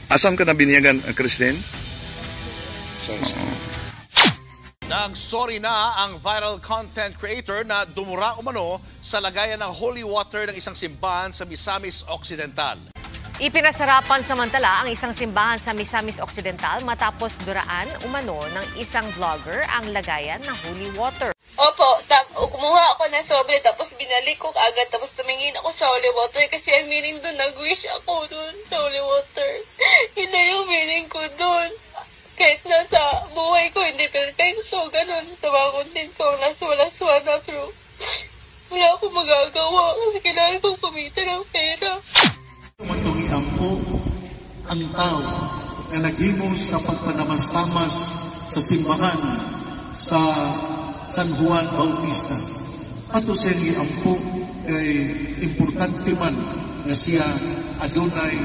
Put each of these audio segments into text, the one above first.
Asan ka na binyagan, Christine? Nag-sorry na ang viral content creator na dumura umano sa lagayan ng holy water ng isang simbahan sa Misamis Occidental. Ipinasarapan samantala ang isang simbahan sa Misamis Occidental matapos duraan umano ng isang vlogger ang lagayan ng holy water. Opo, kumuha ako ng sobre tapos binalik ko agad tapos tumingin ako sa holy water kasi ang meaning doon, nag-wish ako doon sa holy water. Yun na yung meaning ko doon. Kahit nasa buhay ko hindi perfecto, ganun. Sa mga content ko, laswa-laswa na, pero wala akong magagawa kasi kailangan kong kumita ng pera. Matungian po ang tao na naghimos sa pagpanamas-tamas sa simbahan sa San Juan Bautista. Ato siya po kay importante man na siya adunay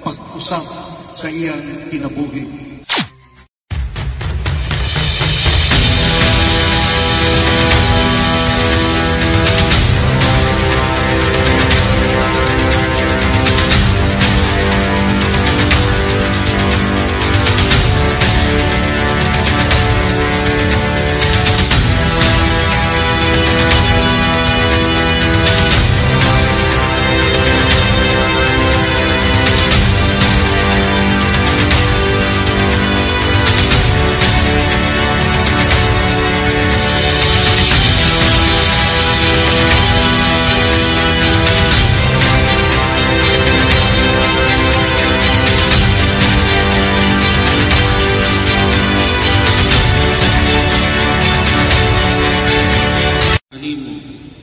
pag-usap sa iyang kinabuhi.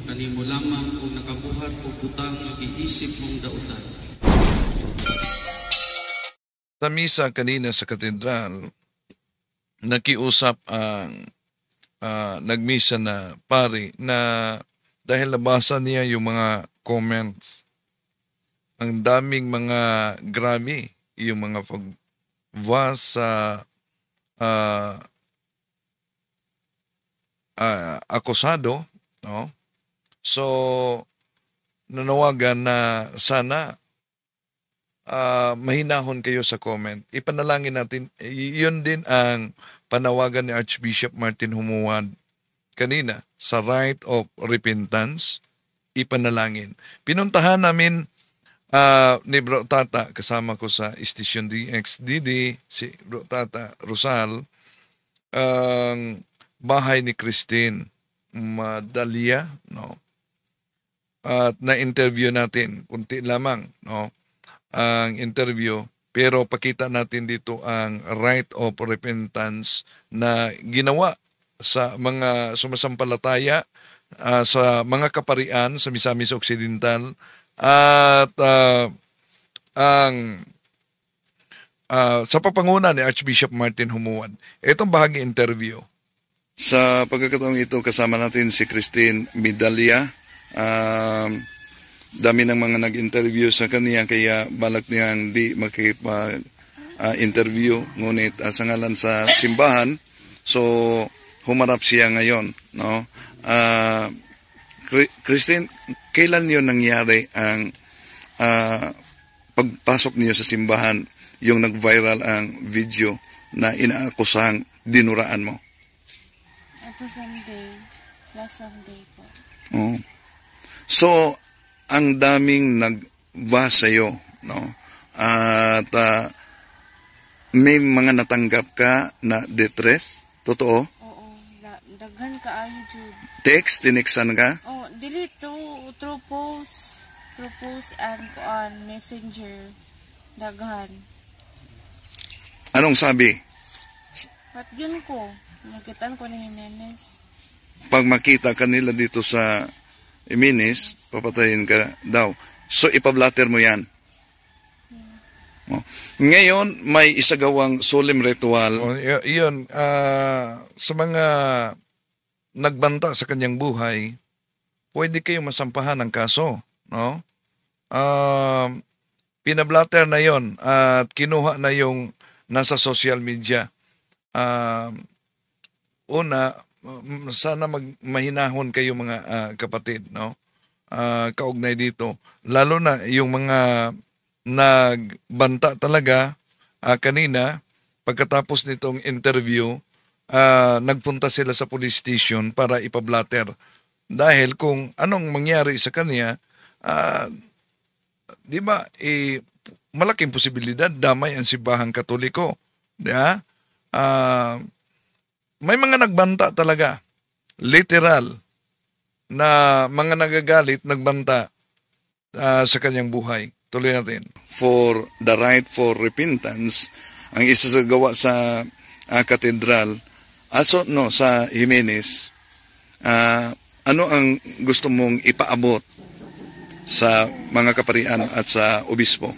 Kanimo lamang kung nakabuhat o butang mag-iisip mong dautan. Sa misa kanina sa katedral, nakiusap ang nagmisa na pari na dahil nabasa niya yung mga comments, ang daming mga grabe, yung mga pag-was sa akusado, no? So, nanawagan na sana mahinahon kayo sa comment. Ipanalangin natin, yun din ang panawagan ni Archbishop Martin Humuad kanina sa right of repentance, ipanalangin. Pinuntahan namin ni Bro Tata, kasama ko sa Station DXDD, si Bro Tata Rosal, ang bahay ni Christine Madalia, no? At na-interview natin, kunti lamang, no? Ang interview, pero pakita natin dito ang right of repentance na ginawa sa mga sumasampalataya sa mga kaparian sa Misamis Occidental at sa papanguna ni Archbishop Martin Humuad. Itong bahagi interview. Sa pagkakataong ito, kasama natin si Christine Madalia. Dami ng mga nag-interview sa kanya, kaya balak niyang di makipag-interview, ngunit sa ngalan sa simbahan, so humarap siya ngayon, no? Christine, kailan yun nangyari ang pagpasok niyo sa simbahan, yung nag-viral ang video na inaakusang dinuraan mo? Ito last Sunday po. Oh. So, ang daming nagba sa'yo, no? At may mga natanggap ka na death? Totoo? Oo, daghan ka ayo jud. Text, tinexan ka? Oh, dili through post and on messenger, daghan. Anong sabi? Pat yun ko, nakitaan ko ni Jimenez. Pag makita kanila dito sa Jimenez, papatayin ka daw. So, ipablatter mo yan. Oh. Ngayon, may isagawang solemn ritual. Iyon, sa mga nagbanta sa kanyang buhay, pwede kayong masampahan ng kaso, no? Pinablatter na yon at kinuha na yung nasa social media. Una, sana mahinahon kayo mga kapatid, no? Kaugnay dito. Lalo na yung mga nagbanta talaga kanina, pagkatapos nitong interview, nagpunta sila sa police station para ipablatter. Dahil kung anong mangyari sa kanya, di ba, malaking posibilidad damay ang simbahang Katoliko. Di ba? May mga nagbanta talaga. Literal na mga nagagalit, nagbanta sa kanyang buhay. Tuloy natin. For the right for repentance, ang isasagawa sa katedral, sa Jimenez, ano ang gusto mong ipaabot sa mga kaparian at sa obispo?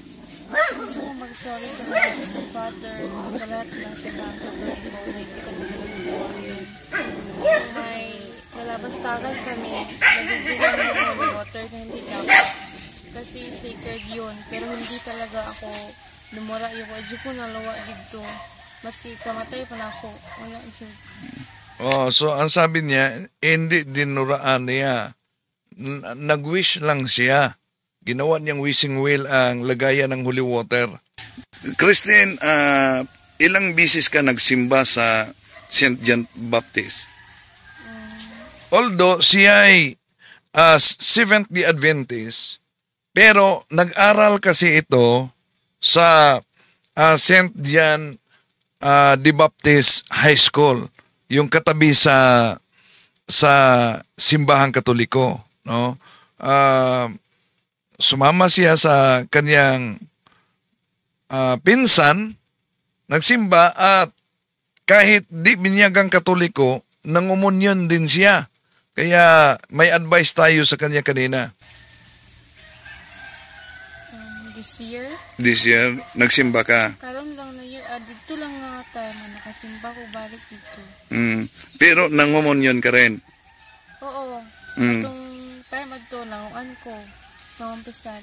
Gusto ko mag-sorry sa mga Father, sa lahat ng simbahang Katoliko na hindi ko nagagawa yun. Kung may nalabastagan kami, nabigyan ng holy water na hindi dapat. Kasi sacred yun, pero hindi talaga ako lumura yung wadyo ko nalawa dito. Maski kamatay pa na ako, wala dyan. So ang sabi niya, hindi dinuraan niya. Nag-wish lang siya. Ginawa niyang wishing well ang lagayan ng holy water. Christine, ilang bisis ka nagsimba sa St. John Baptist? Although siya ay Seventh-day Adventist, pero nag-aral kasi ito sa St. John the Baptist High School, yung katabi sa simbahang Katoliko, no? Sumama siya sa kanyang pinsan, nagsimba, at kahit di binyagang Katoliko, nangumunyon din siya. Kaya may advice tayo sa kanya kanina. This year, nagsimba ka? Karon lang na year, dito lang nga time na nakasimba ko balik dito. Pero nangumunyon ka rin? Oo. Itong time adto, nanguan ko. Nangumpisal.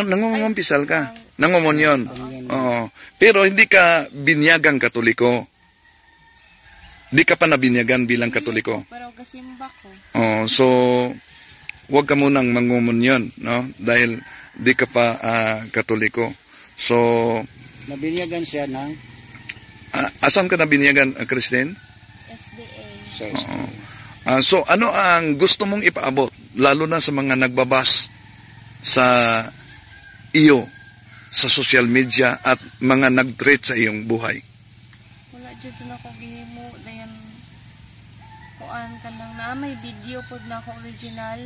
Nangumpisal ka? Nangumunyon? Oo. Pero hindi ka binyagang Katoliko? Di ka pa nabinyagan bilang Katoliko? Pero kasimba ko. So, huwag ka munang mangumunyon, no? Dahil di ka pa Katoliko. So, nabinyagan siya ng? Asan ka nabinyagan, Christine? SDA. Sa SDA. So, ano ang gusto mong ipaabot, lalo na sa mga nagbabas sa iyo, sa social media, at mga nag-treat sa iyong buhay? Wala dyan na ako gihimo. Dayan, kuan ka lang na. May video po na ako original.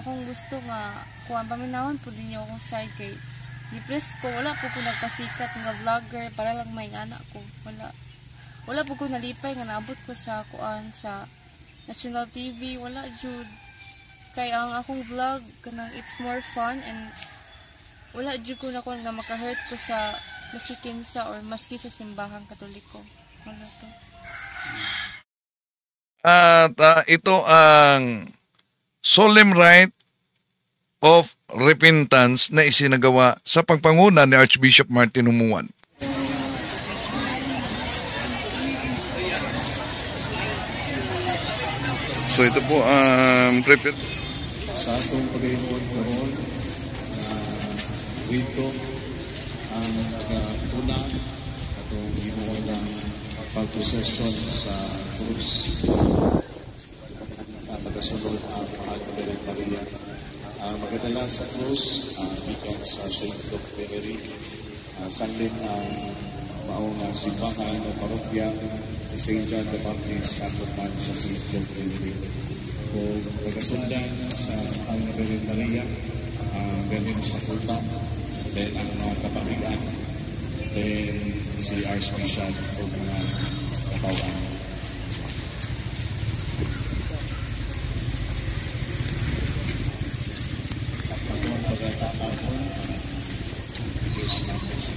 Kung gusto nga, kuan paminahon po din niyo akong side kay di-press ko. Wala po ko nagpasikat nga vlogger para lang may anak ko. Wala po ko nalipay nga naabot ko sa kuan sa National TV. Wala jud. Kaya ang akong vlog kanang it's more fun and wala jud ko na ko nga maka-hurt ko sa masikinsa or maski sa simbahang Katoliko. Wala to. At ito ang solemn rite of repentance na isinagawa sa pagpanguna ni Archbishop Martin Humuan. So ito po ang sa atong pag-iipon karon dito ang una atong gibuon ng pagprosesyon sa krus tagasunod ang mahal na Birhen Maria magdala sa krus gikan sa St. Luke Mary sandin ang maunang simbahan o parokya ni St. John the Baptist sa tutan sa St. Luke Mary o tagasundan sa mahal na Birhen Maria galing sa kulta then ang mga kapamigan then si Archbishop o mga katawan. Ang pagkatapon Diyos na po sa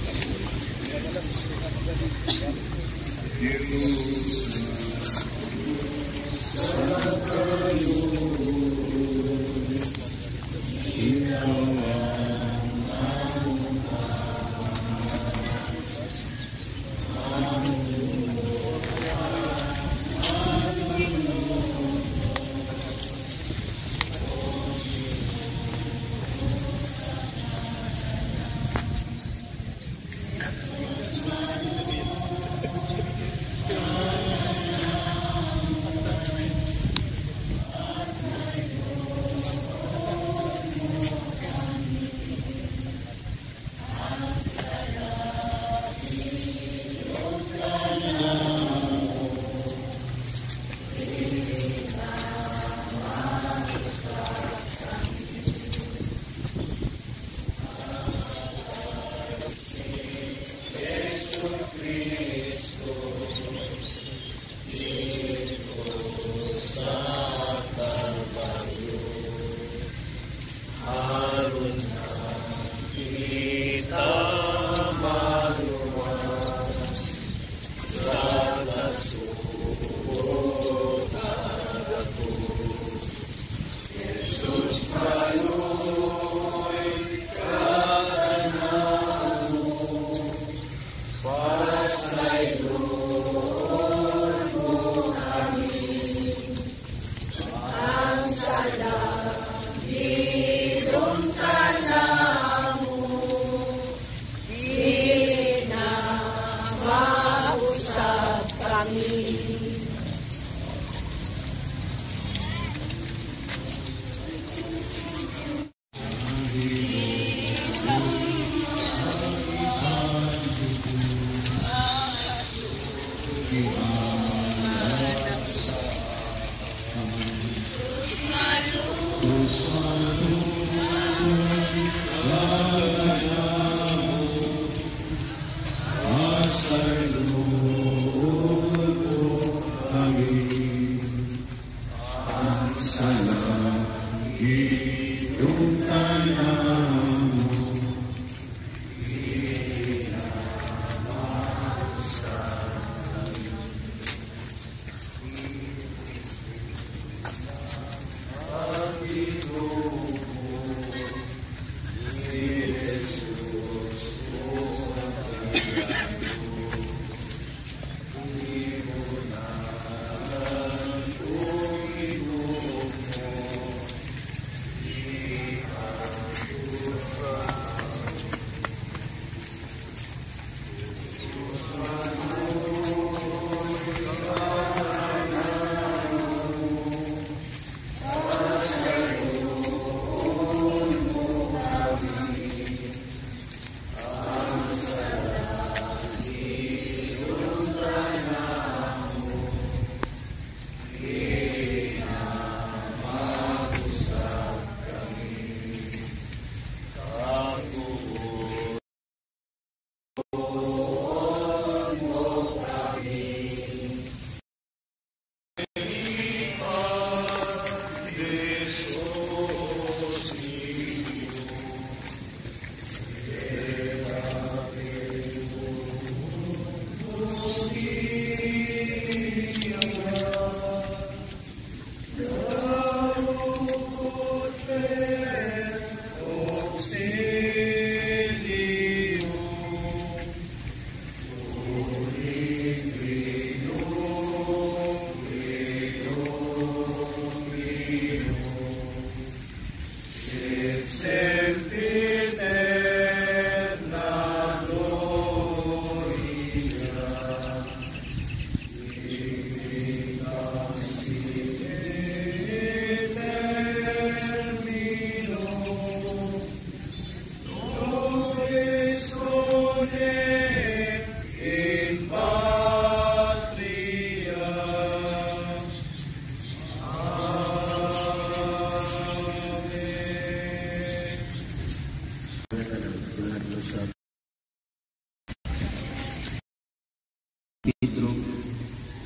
Pedro,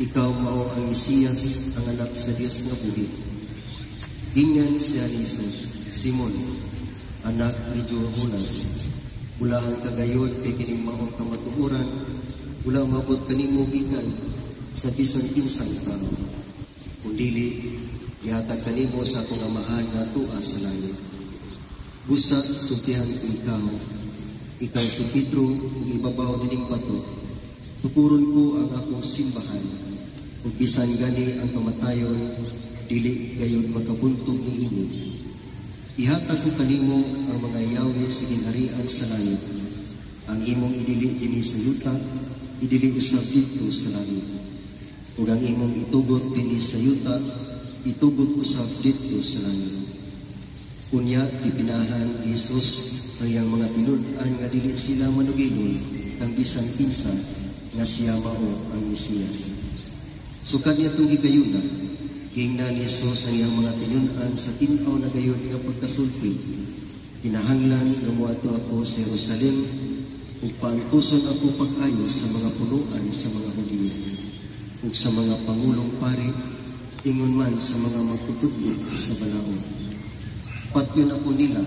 ikaw mao ang Mesiyas, ang anak sa Dios nga buhi. Ingan siya ni Jesus, Simon, anak ni Jonas. Ulahan kagayon kay kining maong kamatuoran, ula mabot kanimo gikan sa bisan kinsang tao. Kung dili, ihatag kanimo sa akong amahan nga tuwa sa langit. Busa, sutihan ko ikaw si Pedro, kung ibabaw nining bato, tukuron ko ang akong simbahan, ug bisan gani ang kamatayon, dili gayon makabuntog niini. Ihatag ko kanimo ang mga yawi sa ginharian sa langit. Ang imong idili dinhi sa yuta, idili usab dito sa langit. Ug ang imong itugot dinhi sa yuta, itugot usab dito sa langit. Unya ipinahan ni Jesus ang iyang mga tinud-an nga dili sila manuginon kang bisan kinsa nga siya mao ang Mesiyas. Sukad niya itong higayuna, hingna ni Jesus ang iyang mga tinud-an sa tinaw na gayon nga pagkasulti. Kinahanglan nga moadto ako sa Jerusalem ug paantuson ako pag-ayo sa mga punuan sa mga Hudiyo ug sa mga pangulong pari, ingon man sa mga magtutudlo sa balaod. Patyon ako nila,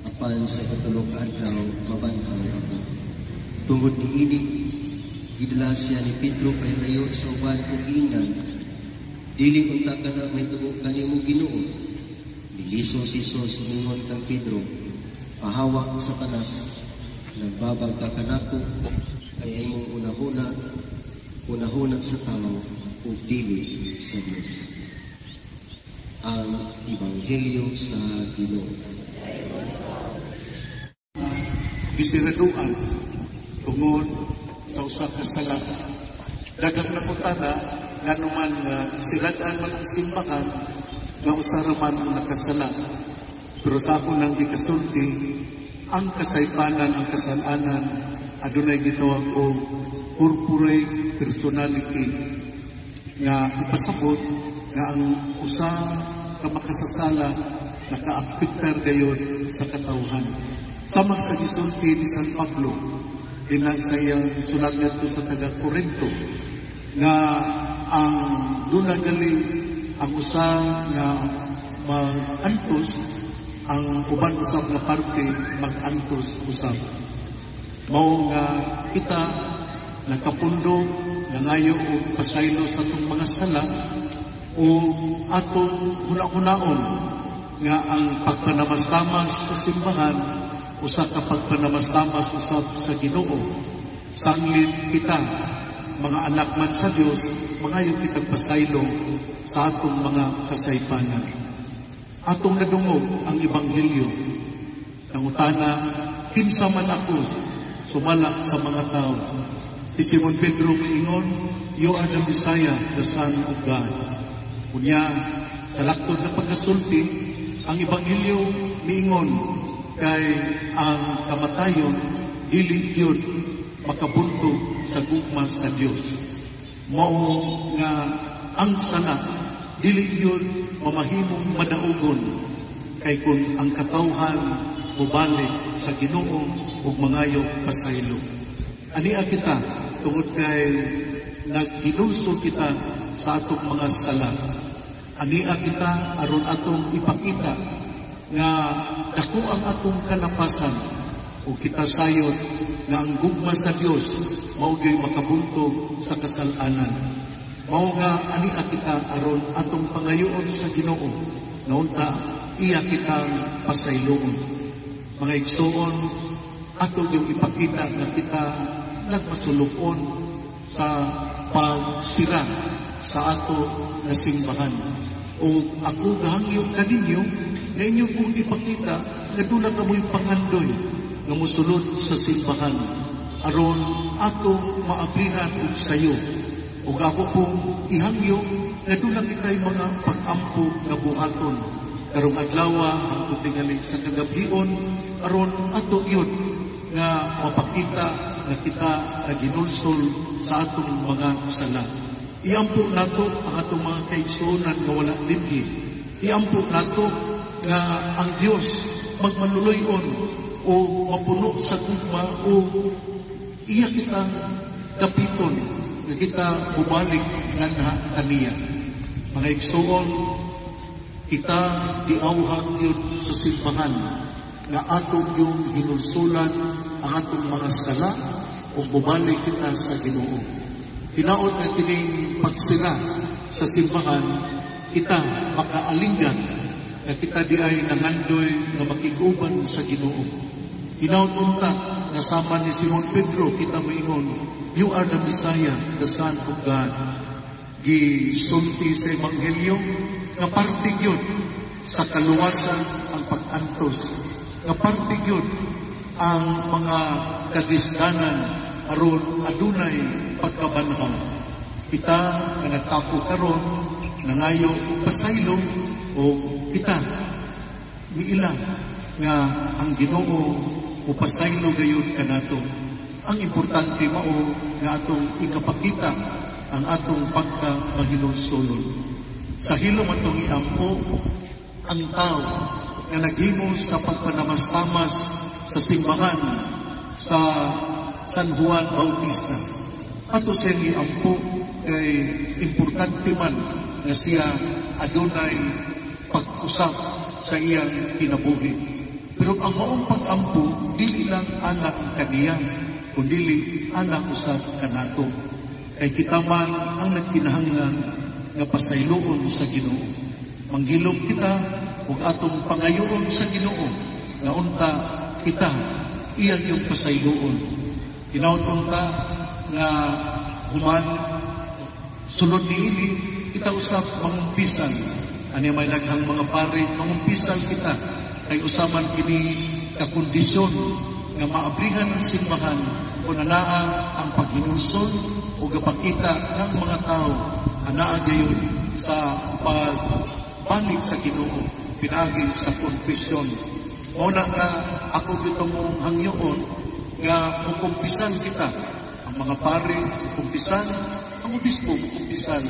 apan sa katulog adlaw mabanhaw ako. Tungod niini, gidala siya ni Pedro pahirayo sa uban kong ingan. Dili unta ka na may tugog kanimo Ginoo. Biliso si Jesus mingon kang Pedro, pahawak sa tanas, nagbabag ka kanako, kay imong unahuna sa tao, ug dili sa Dios. Ang Ebanghelyo sa Ginoo. Gisiraduan tungod sa usa ka sala. Daghang nakutana nganuman nga sirad-an man ang simbahan nga usa ra man nakasala. Pero sa ako nang gikasulti, ang kasaypanan, ang kasalanan adunay gitawag og corporate personality nga ipasabot nga ang usa ka makasasala nakaapektar gayon sa katawhan. Sama sa gisulti ni San Pablo, dinang sa iyang sulat nito sa taga-Korinto, nga ang dunagali ang usa nga mag-antos, ang uban usab nga parte mag-antos usab. Mao nga kita nagkapundo nangayo og pasaylo sa itong mga sala o atong huna-hunaon nga ang pagpanamas-tamas sa simbahan usa ka pagpanamas-tamas usab sa Ginoo. Sanglin kita mga anak man sa Dios, mangayo kitang pasaylo sa atong mga kasaypanan. Atong nadungog ang Ebanghelyo. Nangutana, kinsa man ako sumala sa mga tao. Si Simon Pedro miingon, "You are the Messiah, the Son of God." Unya, sa laktod na pagkasulti, ang Ebanghelyo miingon, kay ang kamatayon, dili yun makabunto sa gugma sa Dios. Mao nga ang sala, dili yun mamahimong madaugon, kay kung ang katawhan mubalik sa Ginoo ug mangayo pasaylo. Ania kita tungod kay naghinulsol kita sa atong mga sala. Ania kita aron atong ipakita nga dako ang atong kalapasan o kita sayot nga ang gugma sa Dios mao gyud makabuntog sa kasalanan. Mao nga ania kita aron atong pangayoon sa Ginoo nga unta iya kitang pasayloon. Mga igsoon, ato yung ipakita na kita nagmasulukon sa pagsira sa ato na simbahan. O ako gahangyo kaninyo na inyo kong ipakita na doon na kamo'y pangandoy na musulod sa simbahan aron ato maabrihan og sayo. O ako pong ihangyo na doon na kita'y mga pag-ampo na buhaton karong adlawa ang tingali sa kagabion aron ato yun nga mapakita na kita naginulsol sa atong mga sala. Iampo nato ang atong mga kaigsuonan nga wala dinhi. Iampo nato nga ang Dios magmanuloyon o mapuno sa gugma o iya kita kapiton nga kita bumalik nga kaniya. Mga igsuon, kita diawhag yun sa simbahan nga atong yung hinulsulan ang atong mga sala o bumalik kita sa Ginoo. Tinaod na tining pagsira sa simbahan, kita makaalinggan na kita di ay nangandoy na makiguban sa Ginoo. Tinaod unta na sama ni Simon Pedro, kita maingon, "You are the Messiah, the Son of God." Gisulti sa Ebanghelyo nga parte yun sa kaluwasan ang pag-antos, nga parte yun ang mga kadisdanan aron adunay pagkabanhaw. Kita nga nagtapo karon nangayo pasaylo o kita miilang nga ang Ginoo o pasaylo gayon kanato. Ang importante mao nga atong ikapakita ang atong pagka-mahinulsulon. Sa hilom atong iampo ang tao nga naghimo sa pagpanamas-tamas sa simbahan sa San Juan Bautista. Ato siyang iampo kay importante man na siya adunay pag-usap sa iyang kinabuhi. Pero ang maong pag-ampo, dili lang anak kaniya, kundi anak usab kanato. Kay kita man ang nagkinahanglan nga pasayloon sa Ginoo. Manggilom kita ug atong pangayoon sa Ginoo nga unta kita iyang yung pasayloon. Tinaod unta nga human sulod niini kita usab mangumpisan. Ani may naghang mga pare mangumpisan kita kay usaman kini kakondisyon nga maabrihan ang simbahan kung anaa ang paghinulsol o gapakita ng mga tao anaa gayon sa pagbalik sa Ginoo pinagi sa konfesyon. Muna nga ako dito mong hangyoon nga mukumpisan kita ang mga pare mukumpisan ang obispo mukumpisan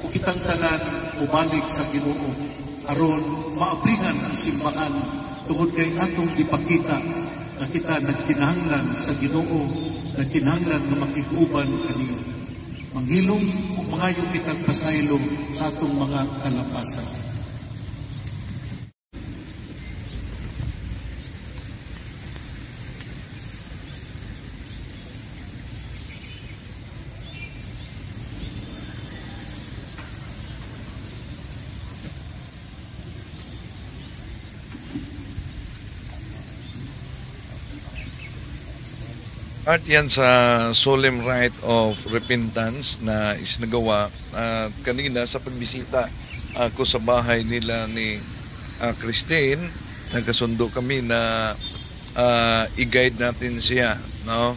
o kitang tanan mubalik sa Ginoo aron maabrihan ang simbahan tungod kay atong ipakita nga kita nagkinahanglan sa Ginoo, nagkinahanglan nga makiguban kaniya. Manghilom o mangayo kitang pasaylom sa atong mga kalapasan. Part yan sa solemn rite of repentance na isinagawa kanina sa pagbisita ko sa bahay nila ni Christine. Nagkasundo kami na i-guide natin siya, no?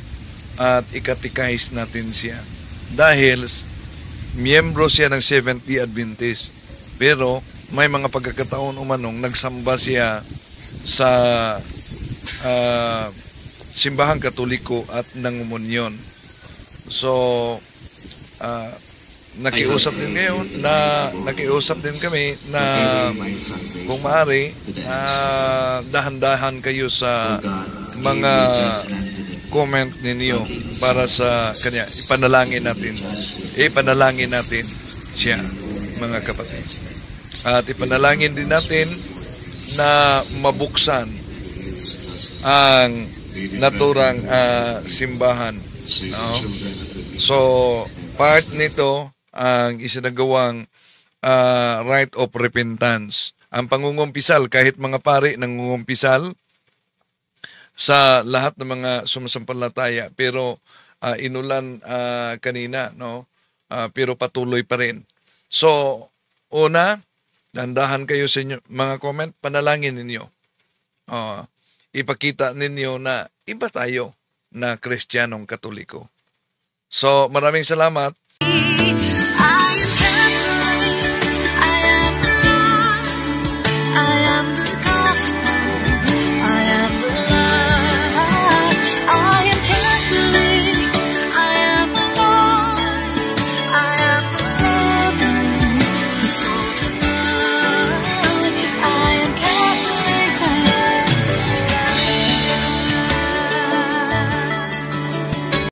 At ikatikais natin siya. Dahil miyembro siya ng Seventh-day Adventist. Pero may mga pagkakataon umanong nagsamba siya sa simbahang Katoliko at nangumunyon. So, nakiusap din kami na kung maaari, dahan-dahan kayo sa mga comment ninyo para sa kanya. Ipanalangin natin siya, mga kapatid. At ipanalangin din natin na mabuksan ang naturang simbahan. No? So, part nito ang isinagawang rite of repentance. Ang pangungumpisal, kahit mga pari nangungumpisal sa lahat ng mga sumasampalataya, pero inulan kanina, no? Pero patuloy pa rin. So, una, dandahan kayo sa inyo, mga comment, panalangin ninyo. Ipakita ninyo na iba tayo na Kristiyanong Katoliko. So, maraming salamat.